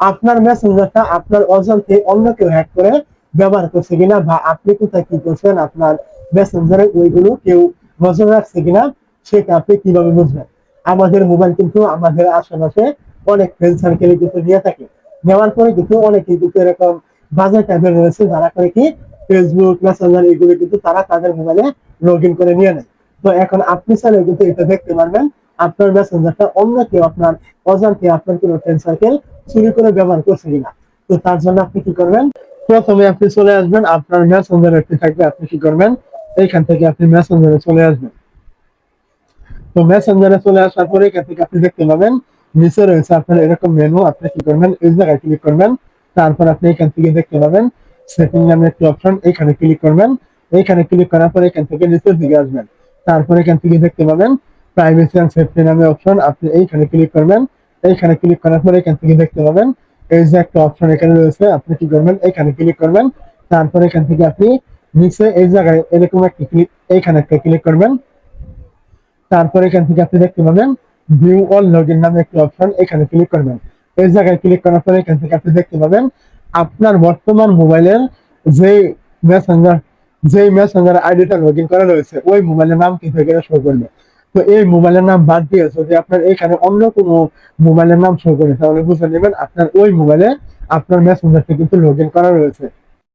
আপনার মেসেঞ্জারটা আপনার অজান্তে অন্য কেউ হ্যাক করে ব্যবহার করছে কিনা, বা আপনি কোথায় কি করছেন আপনার মেসেঞ্জারে ওইগুলো কেউ নজর রাখছে কিনা, সেটা আপনি কিভাবে বুঝবেন? আমাদের মোবাইল কিন্তু আমাদের আশেপাশে অনেক ফ্রেন্ড সার্কেলে কিন্তু নিয়ে থাকে। নেওয়ার পরে কিন্তু অনেকেই কিন্তু এরকম বাজে টাইপের রয়েছে, যারা করে কি ফেসবুক মেসেঞ্জার এগুলো কিন্তু তারা তাদের মোবাইলে লগ ইন করে নিয়ে নেয়। তো এখন আপনি চাইলে কিন্তু এটা দেখতে পারবেন আপনার মেসেঞ্জারটা অন্য কেউ আপনার অজান্তে আপনার কোনো ফ্রেন্ড সার্কেল চুরি করে ব্যবহার করছে কিনা। তো তার জন্য আপনি কি করবেন, প্রথমে আপনি চলে আসবেন আপনার মেসেঞ্জার একটি থাকবে, আপনি কি করবেন এইখান থেকে আপনি মেসেঞ্জারে চলে আসবেন। তো মেসেঞ্জারে চলে আসার পরে এখান থেকে আপনি দেখতে পাবেন নিচে রয়েছে আপনার এরকম মেনু, আপনি কি করবেন এই জায়গায় ক্লিক করবেন। তারপর আপনি এখান থেকে দেখতে পাবেন সেটিং নামে একটি অপশন, এখানে ক্লিক করবেন। এইখানে ক্লিক করার পরে এখান থেকে নিচের দিকে আসবেন। তারপর এখান থেকে দেখতে পাবেন প্রাইভেসি এন্ড সেফটি নামে অপশন, আপনি এইখানে ক্লিক করবেন। এইখানে ক্লিক করার পরে এখান থেকে দেখতে পাবেন এই যে একটা অপশন এখানে রয়েছে, আপনি কি করবেন এখানে ক্লিক করবেন। তারপর এখান থেকে আপনি নিচে এই জায়গায় এরকম একটা ক্লিক, এইখানে একটা ক্লিক করবেন। তারপর এখান থেকে আপনি দেখতে পাবেন ভিউ অল লগইন নামে একটি অপশন, এখানে ক্লিক করবেন। এই জায়গায় ক্লিক করার পরে এখান থেকে আপনি দেখতে পাবেন আপনার বর্তমান মোবাইলের যে মেসেঞ্জার মেসেঞ্জার আইডিটা লগ ইন করা রয়েছে ওই মোবাইলের নাম কিন্তু এখানে শো করবে। তো এই মোবাইলের নাম বাদ দিয়ে যদি আপনার এখানে অন্য কোনো মোবাইলের নাম শো করে তাহলে বুঝে নেবেন আপনার ওই মোবাইলে আপনার মেসেঞ্জারটি কিন্তু লগ ইন করা রয়েছে।